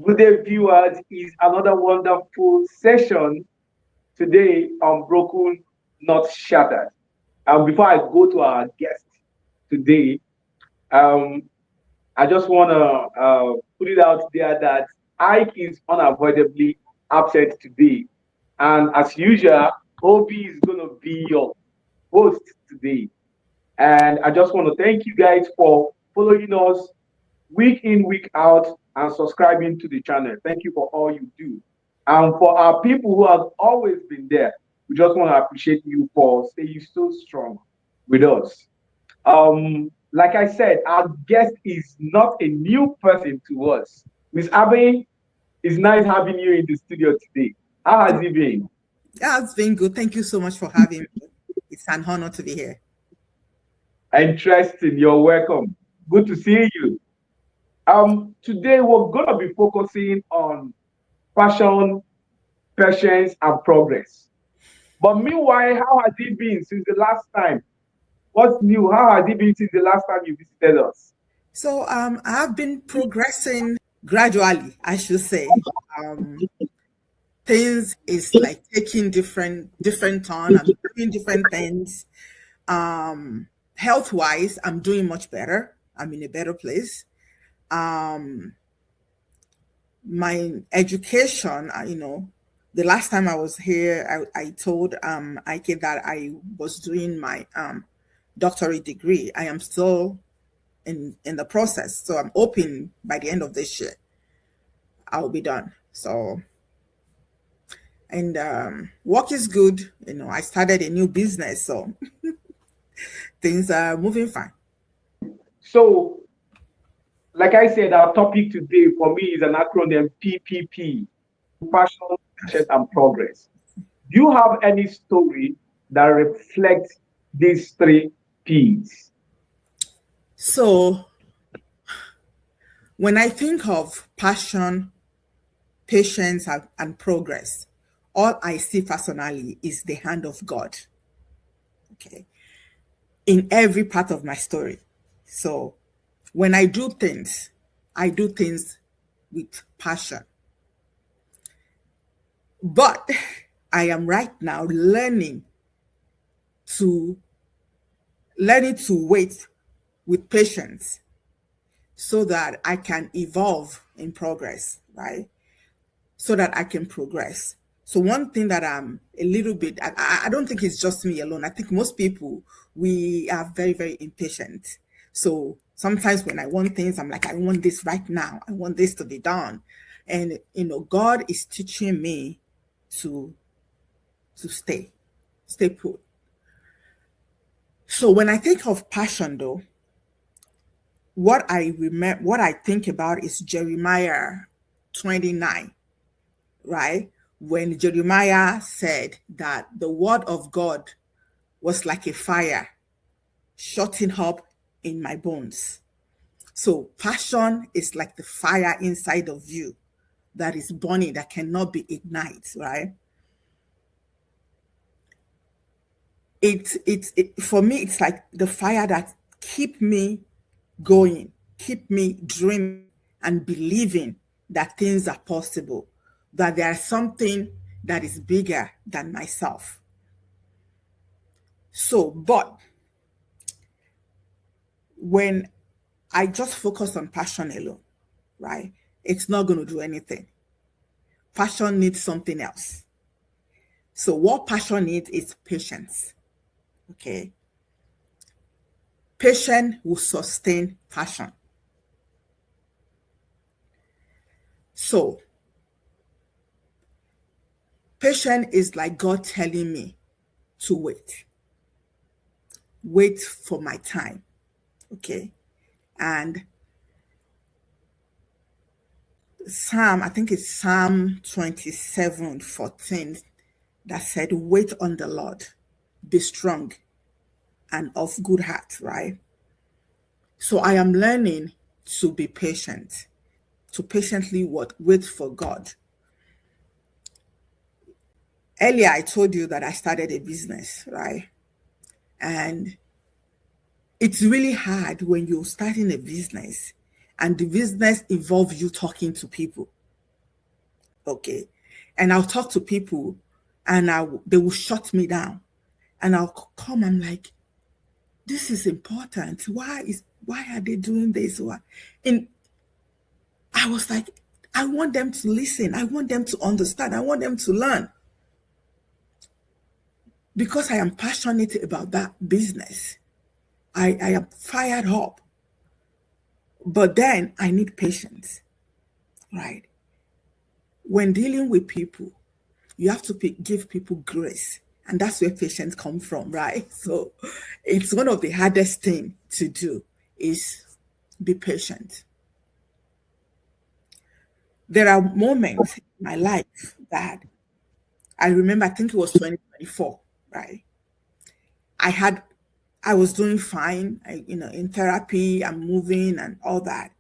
Good day, viewers. Is another wonderful session today on Broken, Not Shattered. And before I go to our guest today, um, I just want to put it out there that Ike is unavoidably absent today. And as usual, Obi is going to be your host today. And I just want to thank you guys for following us week in, week out, and subscribing to the channel. Thank you for all you do. And for our people who have always been there, we just want to appreciate you for staying so strong with us. Like I said, our guest is not a new person to us. Miss Abe, it's nice having you in the studio today. How has it been? Yeah, it's been good. Thank you so much for having me. It's an honor to be here. Interesting. You're welcome. Good to see you. Today we're gonna be focusing on passion, patience, and progress. But meanwhile, how has it been since the last time? What's new? How has it been since the last time you visited us? So I've been progressing gradually, I should say. Um, Things is like taking different turn. I'm doing different things. Health wise, I'm doing much better. I'm in a better place. Um, my education, the last time I was here, I told Ike that I was doing my doctorate degree. I am still in the process, so I'm hoping by the end of this year I'll be done. So and work is good. I started a new business, so things are moving fine. So, like I said, our topic today for me is an acronym PPP: Passion, Patience, and Progress. Do you have any story that reflects these three P's? So when I think of passion, patience, and progress, all I see personally is the hand of God. Okay, in every part of my story. So when I do things with passion. But I am right now to to wait with patience so that I can evolve in progress, right? So that I can progress. So one thing that I'm a little bit, I don't think it's just me alone. I think most people, we are very, very impatient. So sometimes when I want things, I'm like, I want this right now. I want this to be done. And, God is teaching me to, to stay put. So when I think of passion though, what I think about is Jeremiah 29, right? When Jeremiah said that the word of God was like a fire shutting up in my bones. So passion is like the fire inside of you that is burning, that cannot be ignited, right? It for me, it's like the fire that keep me going, keep me dreaming and believing that things are possible, that there is something that is bigger than myself. So, but when I just focus on passion alone, right, it's not going to do anything. Passion needs something else. So, what passion needs is patience. Okay. Patience will sustain passion. So, patience is like God telling me to wait for my time. Okay. And I think it's Psalm 27:14 that said, wait on the Lord, be strong and of good heart, right? So I am learning to be patient, to patiently wait for God. Earlier, I told you that I started a business, right? And it's really hard when you're starting a business and the business involves you talking to people. Okay. And I'll talk to people and they will shut me down. And I'll come, I'm like, this is important. Why are they doing this? Why? And I was like, I want them to listen. I want them to understand. I want them to learn. Because I am passionate about that business. I am fired up. But then I need patience, right? When dealing with people, you have to give people grace. And that's where patience comes from, right? So it's one of the hardest things to do is be patient. There are moments in my life that I remember, I think it was 2024, right? I was doing fine, in therapy, I'm moving and all that.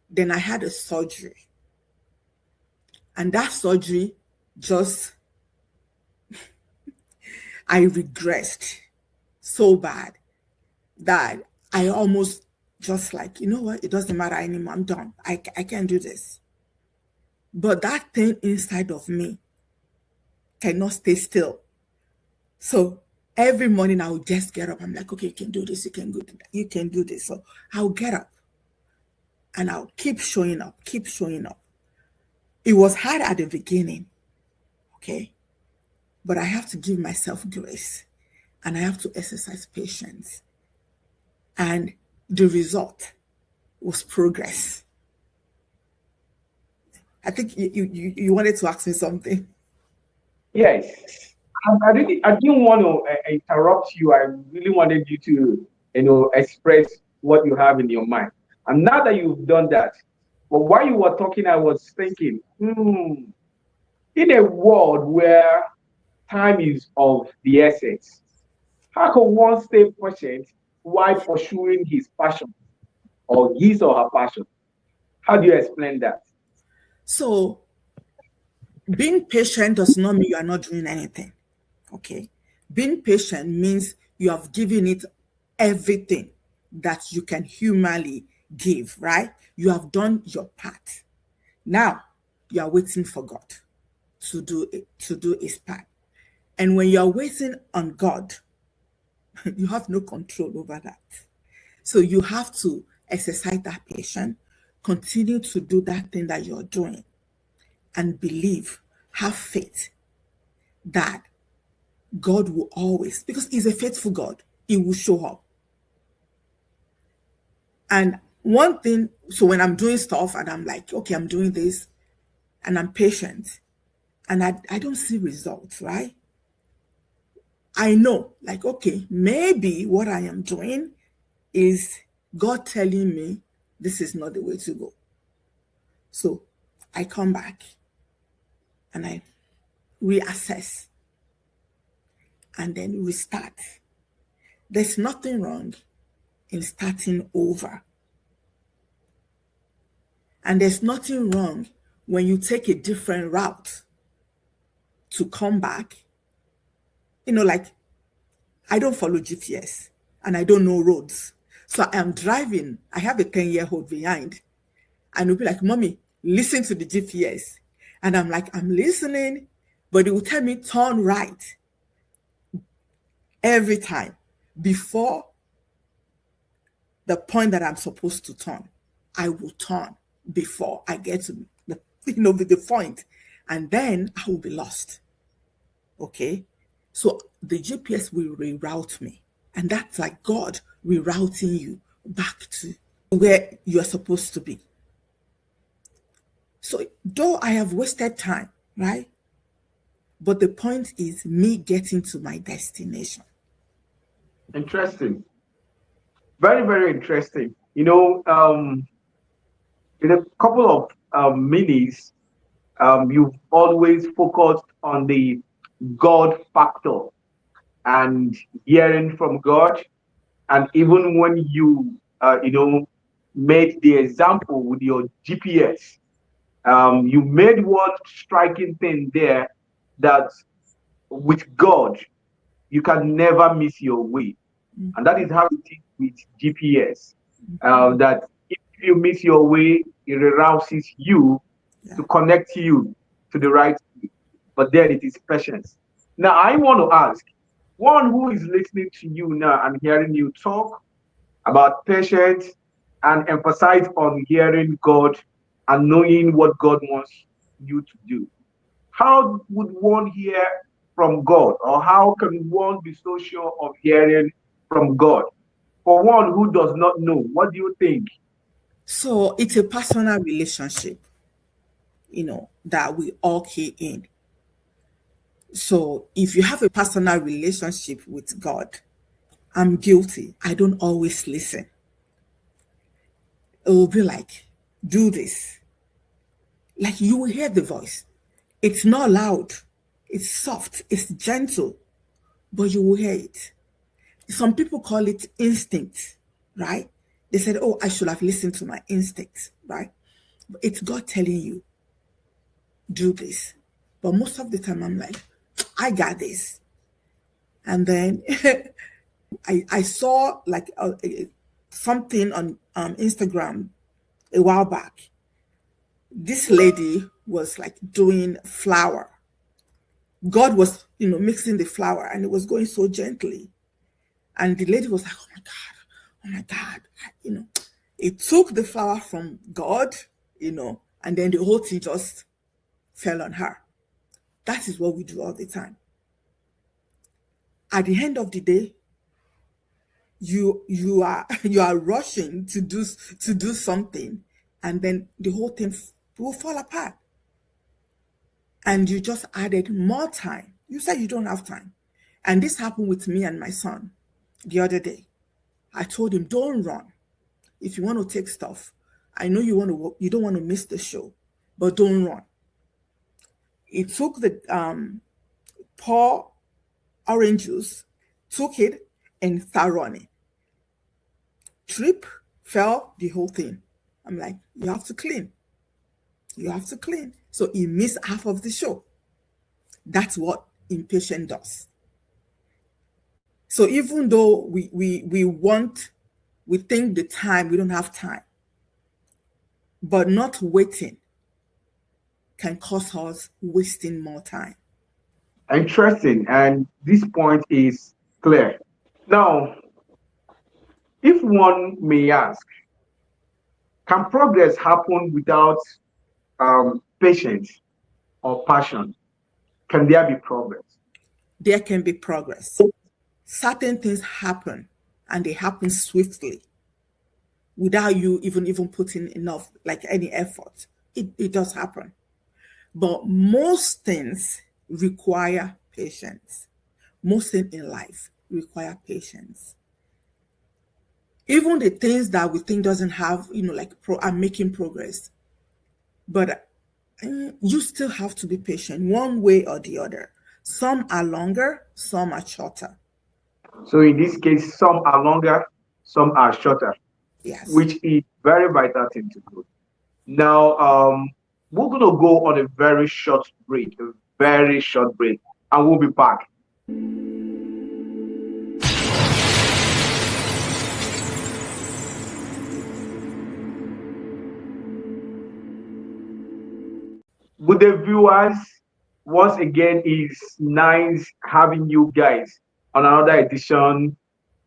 Then I had a surgery. And that surgery just, I regressed so bad that I almost just like, you know what, it doesn't matter anymore, I'm done. I can't do this. But that thing inside of me cannot stay still. So every morning I would just get up. I'm like, okay, you can do this, you can do that, you can do this. So I'll get up and I'll keep showing up, keep showing up. It was hard at the beginning, okay? But I have to give myself grace and I have to exercise patience. And the result was progress. I think you wanted to ask me something. Yes. I didn't want to interrupt you. I really wanted you to, express what you have in your mind. And now that you've done that, but while you were talking, I was thinking, in a world where time is of the essence, how can one stay patient while pursuing his passion or his or her passion? How do you explain that? So being patient does not mean you are not doing anything. Okay. Being patient means you have given it everything that you can humanly give, right? You have done your part. Now you are waiting for God to do his part. And when you are waiting on God, you have no control over that. So you have to exercise that patience, continue to do that thing that you're doing, and believe, have faith that God will always, because he's a faithful God, he will show up. And one thing, so when I'm doing stuff and I'm like, okay, I'm doing this and I'm patient and I don't see results, right? I know, like, okay, maybe what I am doing is God telling me this is not the way to go. So I come back and I reassess and then restart. There's nothing wrong in starting over. And there's nothing wrong when you take a different route to come back. Like, I don't follow GPS and I don't know roads. So I am driving. I have a 10-year-old behind. And it'll be like, Mommy, listen to the GPS. And I'm like, I'm listening, but it will tell me turn right every time before the point that I'm supposed to turn. I will turn before I get to the point, and then I will be lost. Okay, so the GPS will reroute me, and that's like God rerouting you back to where you are supposed to be. So though I have wasted time, right? But the point is me getting to my destination. Interesting. Very, very interesting. In a couple of minis, you've always focused on the God factor and hearing from God. And even when made the example with your GPS, you made one striking thing there that with God, you can never miss your way. Mm-hmm. And that is how it is with GPS. That if you miss your way, it reroutes you to connect you to the right way, but then it is patience. Now, I want to ask one who is listening to you now and hearing you talk about patience and emphasize on hearing God and knowing what God wants you to do. How would one hear from God, or how can one be so sure of hearing from God? For one who does not know, what do you think? So it's a personal relationship, that we all key in. So if you have a personal relationship with God, I'm guilty. I don't always listen. It will be like, do this. Like you will hear the voice. It's not loud, it's soft, it's gentle, but you will hear it. Some people call it instinct, right? They said, oh, I should have listened to my instinct, right? But it's God telling you, do this. But most of the time, I'm like, I got this. And then I saw like something on Instagram a while back. This lady was like doing flour. God was, mixing the flour, and it was going so gently. And the lady was like, oh my God, oh my God. It took the flour from God, and then the whole thing just fell on her. That is what we do all the time. At the end of the day, you are you are rushing to do something, and then the whole thing will fall apart. And you just added more time. You said you don't have time. And this happened with me and my son the other day. I told him, don't run. If you want to take stuff, I know you don't want to miss the show, but don't run. It took the pour orange juice, took it and start running. Trip, fell, the whole thing. I'm like, you have to clean. You have to clean. So he missed half of the show. That's what impatient does. So even though we think the time, we don't have time, but not waiting can cause us wasting more time. Interesting. And this point is clear. Now, if one may ask, can progress happen without patience or passion? Can there be progress? There can be progress. Certain things happen, and they happen swiftly without you even putting enough, like any effort. It does happen. But most things require patience. Most things in life require patience. Even the things that we think doesn't have, are making progress. But you still have to be patient one way or the other. Some are longer, some are shorter. So in this case, some are longer, some are shorter, Yes. which is very vital thing to do. Now, we're gonna go on a very short break, and we'll be back. Good day, viewers. Once again, it's nice having you guys on another edition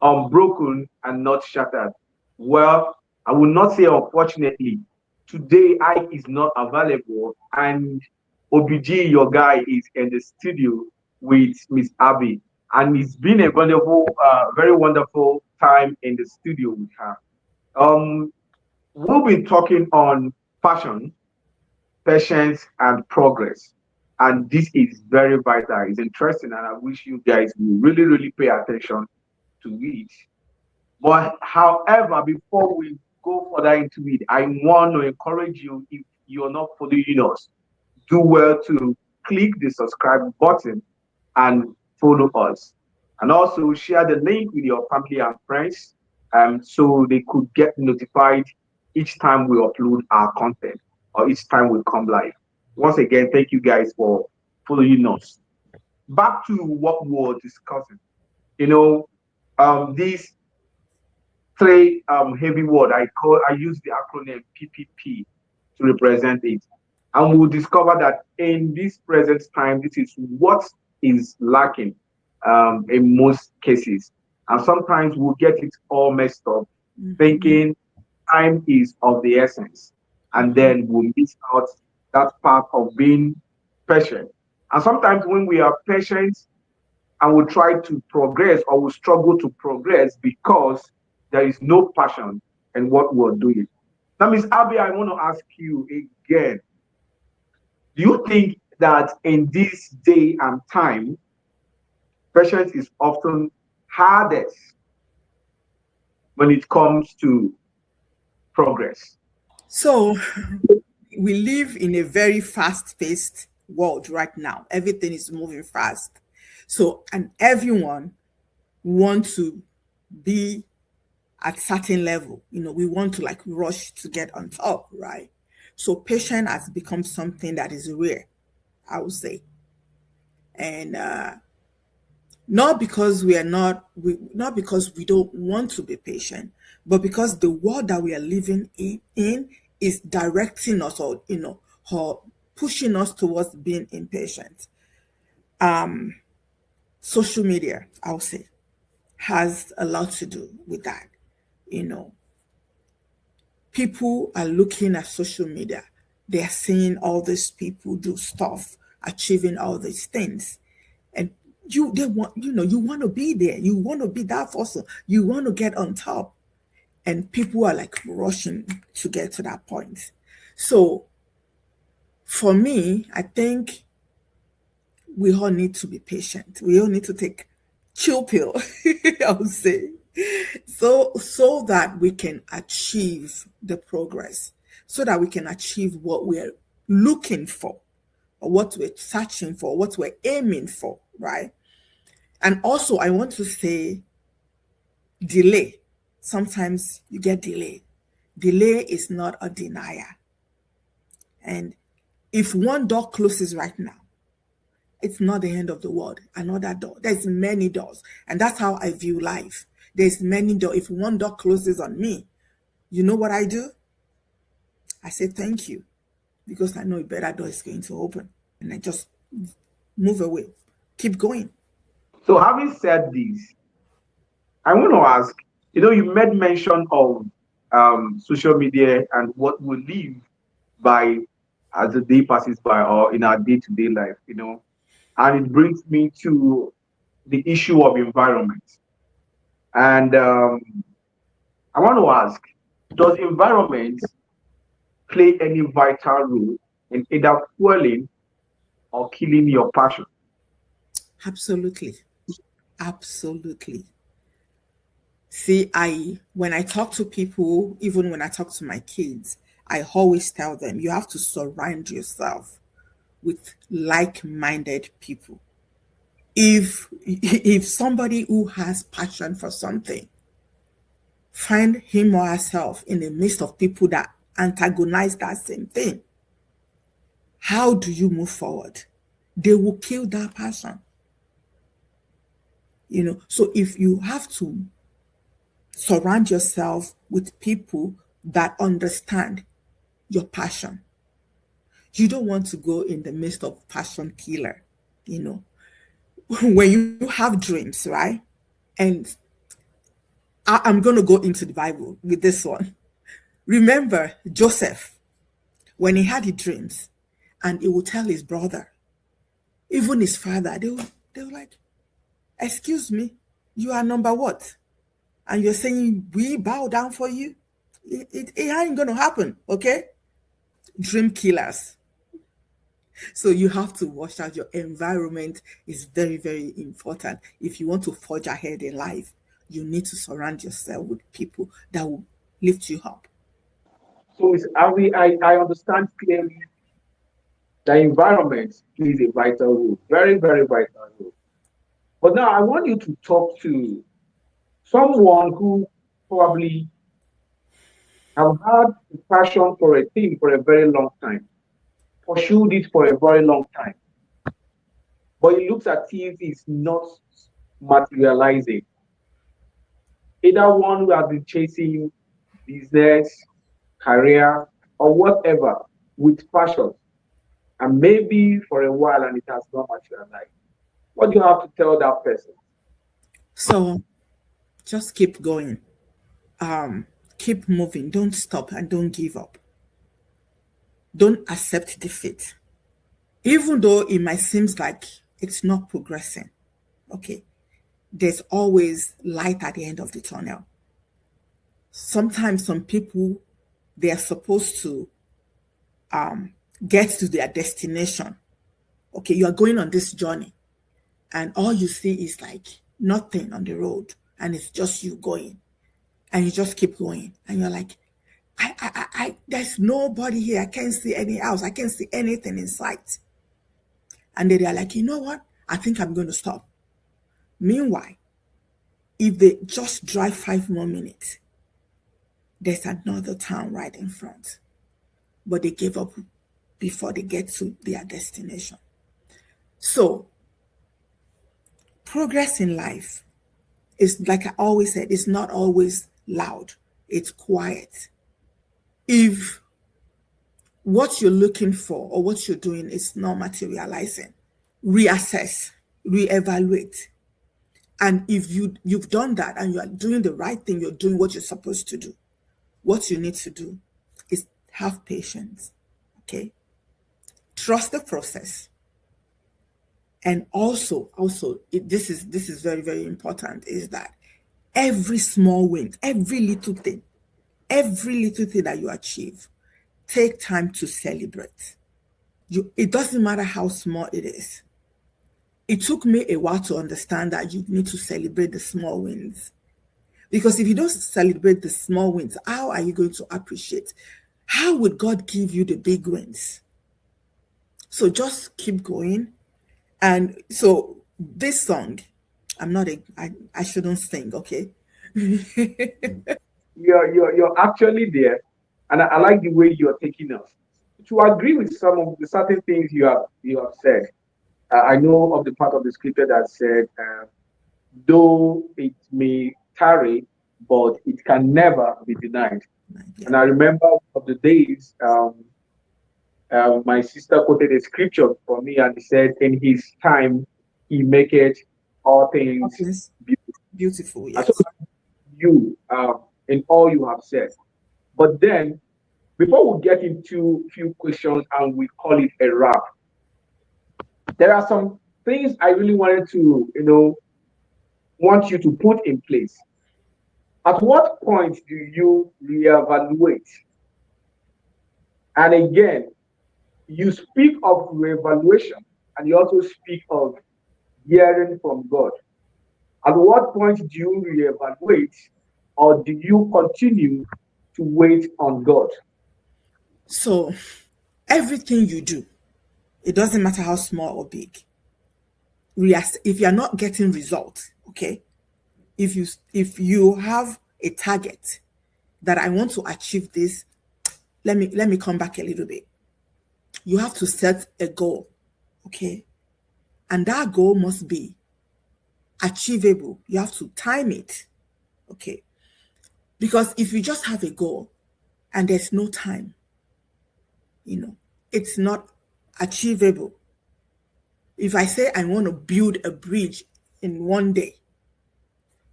on Broken and Not Shattered. Well, I will not say unfortunately, today Ike is not available, and OBG, your guy, is in the studio with Miss Abby, and it's been a wonderful, very wonderful time in the studio with her. Um, we'll be talking on passion, patience, and progress. And this is very vital. It's interesting, and I wish you guys will really, really pay attention to it. But however, before we go further into it, I want to encourage you, if you're not following us, do well to click the subscribe button and follow us. And also share the link with your family and friends, so they could get notified each time we upload our content or each time we come live. Once again, thank you guys for following us. Back to what we were discussing. These three heavy word, I use the acronym PPP to represent it. And we'll discover that in this present time, this is what is lacking in most cases. And sometimes we'll get it all messed up, Mhm. thinking time is of the essence. And Mhm. then we'll miss out that part of being patient. And sometimes when we are patient and we try to progress or we struggle to progress because there is no passion in what we're doing. Now, Miss Abby, I want to ask you again, do you think that in this day and time, patience is often hardest when it comes to progress? So we live in a very fast-paced world right now. Everything is moving fast. So, and everyone wants to be at certain level. We want to like rush to get on top, right? So patience has become something that is rare, I would say. And not because not because we don't want to be patient, but because the world that we are living in is directing us, or pushing us towards being impatient. Social media, I'll say, has a lot to do with that. You know, people are looking at social media. They are seeing all these people do stuff, achieving all these things. And you want to be there. You want to be that person. You want to get on top. And people are like rushing to get to that point. So for me, I think we all need to be patient. We all need to take chill pill, I would say, so that we can achieve the progress, so that we can achieve what we're looking for, or what we're searching for, what we're aiming for, right? And also, I want to say delay. Sometimes you get delayed. Delay is not a denier. And if one door closes right now, it's not the end of the world. Another door. There's many doors. And that's how I view life. There's many doors. If one door closes on me, you know what I do? I say thank you, because I know a better door is going to open. And I just move away. Keep going. So, having said this, I want to ask, you made mention of social media and what we live by as the day passes by or in our day-to-day life, and it brings me to the issue of environment. And I want to ask, does environment play any vital role in either fueling or killing your passion? Absolutely. Absolutely. See, when I talk to people, even when I talk to my kids, I always tell them you have to surround yourself with like-minded people. If somebody who has passion for something find him or herself in the midst of people that antagonize that same thing, how do you move forward? They will kill that passion. So if you have to surround yourself with people that understand your passion, you don't want to go in the midst of passion killer. you know when you have dreams, right? And I'm going to go into the Bible with this one. Remember Joseph, when he had the dreams, and he would tell his brother, even his father, they were like, excuse me, you are number what? And you're saying we bow down for you? It ain't going to happen, okay? Dream killers. So you have to watch out. Your environment is very, very important. If you want to forge ahead in life, you need to surround yourself with people that will lift you up. So I understand clearly the environment plays a vital role, very, very vital role. But now I want you to talk to someone who probably have had a passion for a thing for a very long time, pursued it for a very long time, but it looks as if it's not materializing. Either one who has been chasing business, career, or whatever with passion. and maybe for a while and it has not materialized. What do you have to tell that person? So just keep going. Keep moving. Don't stop and don't give up. Don't accept defeat. Even though it might seem like it's not progressing, okay, there's always light at the end of the tunnel. Sometimes some people, they are supposed to get to their destination. Okay, you are going on this journey, and all you see is like nothing on the road, and it's just you going, and you just keep going, and you're like, there's nobody here. I can't see any house. I can't see anything in sight. And then they're like, you know what? I think I'm going to stop. Meanwhile, if they just drive 5 more minutes, there's another town right in front. But they gave up before they get to their destination. So, progress in life is, like I always said, it's not always loud, it's quiet. If what you're looking for or what you're doing is not materializing, reassess, reevaluate. And if you've done that and you are doing the right thing, you're doing what you're supposed to do, what you need to do is have patience, okay? Trust the process. And also, this is very, very important, is that every small win, every little thing that you achieve, take time to celebrate. It doesn't matter how small it is. It took me a while to understand that you need to celebrate the small wins. Because if you don't celebrate the small wins, how are you going to appreciate? How would God give you the big wins? So just keep going. And so this song, I shouldn't sing, okay? You're actually there, and I like the way you're taking us. To agree with some of the certain things you have said, I know of the part of the scripture that said, though it may tarry, but it can never be denied. Yeah. And I remember of the days, my sister quoted a scripture for me, and he said, "In His time, He maketh all things Yes. beautiful." Beautiful, And so yes. you, in all you have said. But then, before we get into few questions and we call it a wrap, there are some things I really wanted to, want you to put in place. At what point do you reevaluate? And again, you speak of reevaluation and you also speak of hearing from God. At what point do you reevaluate or do you continue to wait on God? So everything you do, it doesn't matter how small or big. If you're not getting results, okay? If you have a target that I want to achieve this, let me come back a little bit. You have to set a goal, okay? And that goal must be achievable. You have to time it, okay? Because if you just have a goal and there's no time, it's not achievable. If I say I want to build a bridge in one day,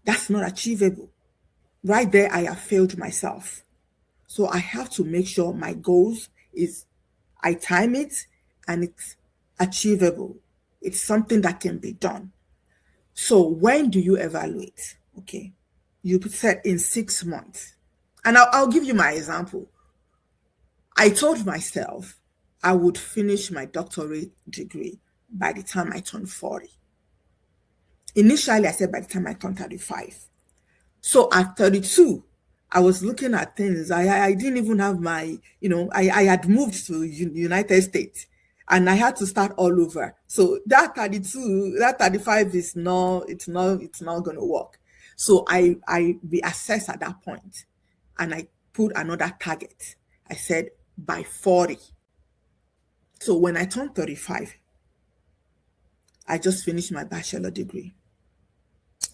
that's not achievable. Right there, I have failed myself. So I have to make sure my goals is I time it and it's achievable. It's something that can be done. So when do you evaluate? Okay. You said in 6 months. And I'll give you my example. I told myself I would finish my doctorate degree by the time I turned 40. Initially, I said by the time I turned 35. So at 32, I was looking at things. I didn't even have my, I had moved to United States and I had to start all over. So that 32, that 35 it's not going to work. So I reassessed at that point and I put another target. I said by 40. So when I turned 35, I just finished my bachelor degree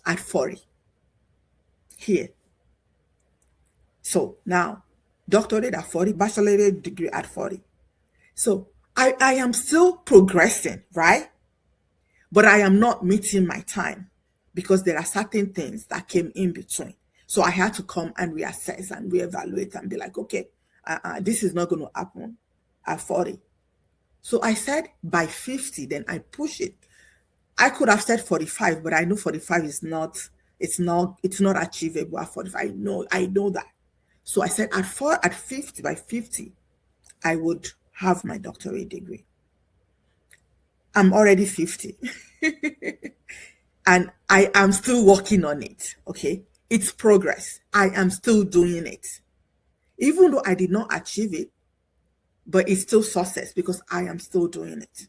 at 40 here. So now, doctorate at 40, bachelorate degree at 40. So I am still progressing, right? But I am not meeting my time because there are certain things that came in between. So I had to come and reassess and reevaluate and be like, okay, this is not going to happen at 40. So I said by 50, then I push it. I could have said 45, but I know 45 is not, it's not achievable at 45. I know that. So I said at 50, by 50, I would have my doctorate degree. I'm already 50. And I am still working on it. Okay. It's progress. I am still doing it. Even though I did not achieve it, but it's still success because I am still doing it.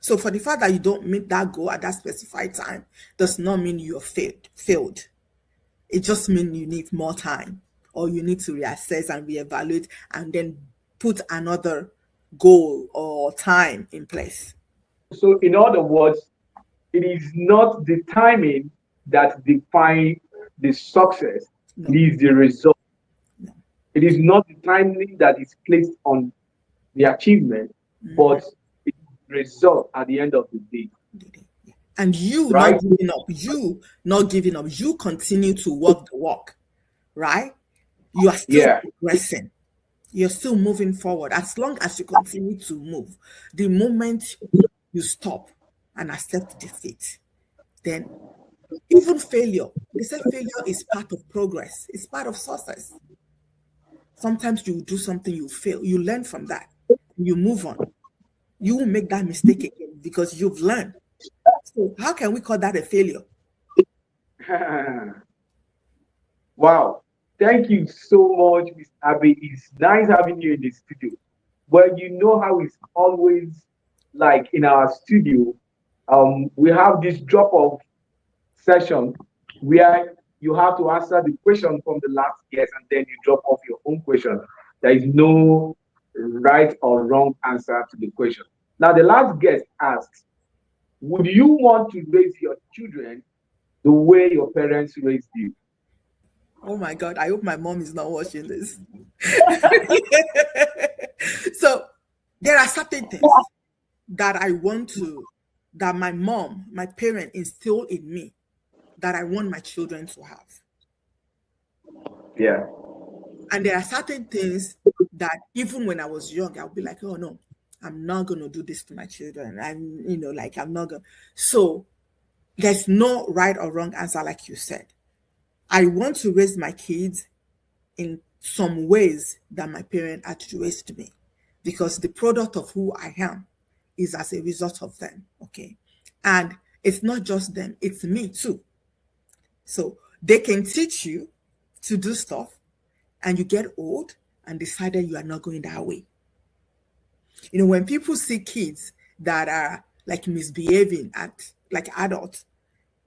So for the fact that you don't meet that goal at that specified time does not mean you're failed. It just means you need more time, or you need to reassess and reevaluate and then put another goal or time in place. So, in other words, it is not the timing that defines the success, No, it is the result. no. It is not the timing that is placed on the achievement, but it is the result at the end of the day, And you not right? giving up, you continue to walk the walk, right? You are still Yeah. progressing. You're still moving forward. As long as you continue to move, the moment you stop and accept defeat, then even failure, they say failure is part of progress, it's part of success. Sometimes you do something, you fail, you learn from that, you move on. You will make that mistake again because you've learned. So, how can we call that a failure? Wow. Thank you so much, Miss Abby. It's nice having you in the studio. Well, you know how it's always like in our studio. We have this drop off session where you have to answer the question from the last guest and then you drop off your own question. There is no right or wrong answer to the question. Now, the last guest asked, would you want to raise your children the way your parents raised you? Oh my God, I hope my mom is not watching this. So, there are certain things that I want to, that my mom, my parent instilled in me that I want my children to have. Yeah. And there are certain things that even when I was young, I'll be like, oh no, I'm not going to do this to my children. I'm not going to. So there's no right or wrong answer, like you said. I want to raise my kids in some ways that my parent had raised me because the product of who I am is as a result of them. Okay. And it's not just them, it's me too. So they can teach you to do stuff and you get old and decided you are not going that way. When people see kids that are like misbehaving at like adults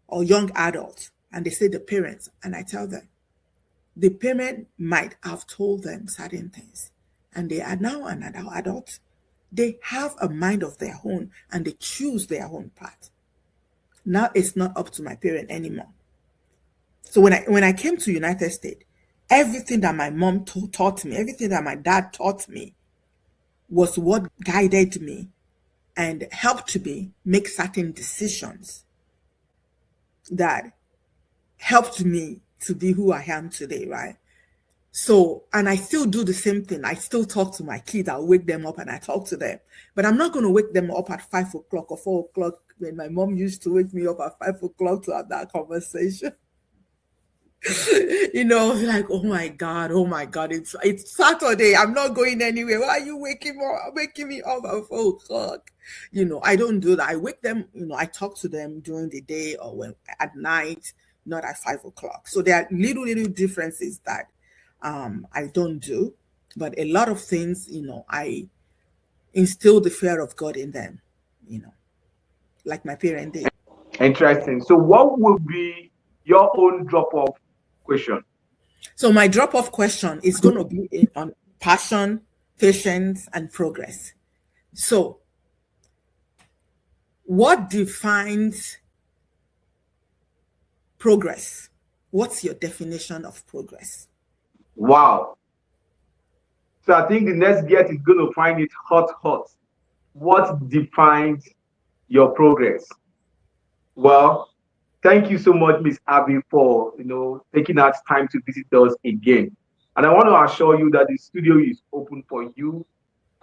or young adults, and they say the parents, and I tell them, the parent might have told them certain things, and they are now an adult. They have a mind of their own and they choose their own path. Now it's not up to my parent anymore. So when I came to United States, everything that my mom taught me, everything that my dad taught me was what guided me and helped me make certain decisions that helped me to be who I am today, right? So, and I still do the same thing. I still talk to my kids. I'll wake them up and I talk to them. But I'm not going to wake them up at 5 o'clock or 4 o'clock when my mom used to wake me up at 5 o'clock to have that conversation. Like, oh my God, it's Saturday. I'm not going anywhere. Why are you waking me up at 4 o'clock? I don't do that. I wake them, I talk to them during the day or when at night, not at 5 o'clock. So there are little differences that I don't do. But a lot of things, I instill the fear of God in them, like my parent did. Interesting. So, what would be your own drop off question? So my drop-off question is going to be on passion, patience, and progress. So what defines progress? What's your definition of progress? Wow. So, I think the next guest is going to find it hot, hot. what defines your progress? Well, thank you so much, Miss Abby, for taking out time to visit us again. And I want to assure you that the studio is open for you,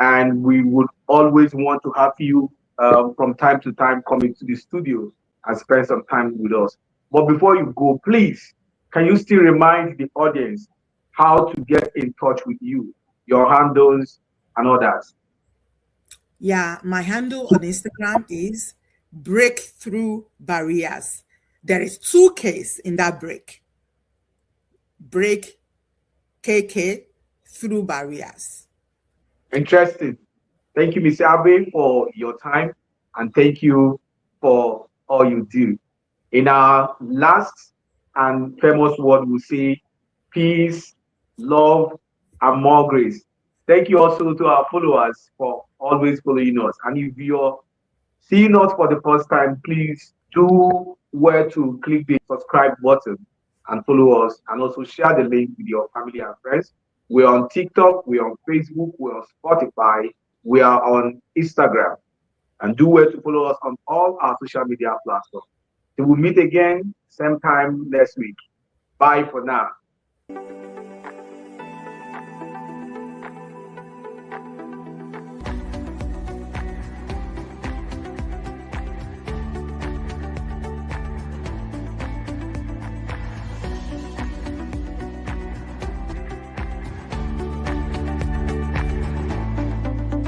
and we would always want to have you from time to time coming to the studio and spend some time with us. But before you go, please, can you still remind the audience how to get in touch with you, your handles, and all that? Yeah, my handle on Instagram is Breakthrough Barriers. There is two K's in that break KK through barriers. Interesting. Thank you, Miss Abe, for your time, and thank you for all you do. In our last and famous word, we say peace, love, and more grace. Thank you also to our followers for always following us. And if you're seeing us for the first time, please do where to click the subscribe button and follow us, and also share the link with your family and friends. We're on TikTok, we're on Facebook, we're on Spotify, we are on Instagram, and do where to follow us on all our social media platforms. So we'll meet again, same time next week. Bye for now.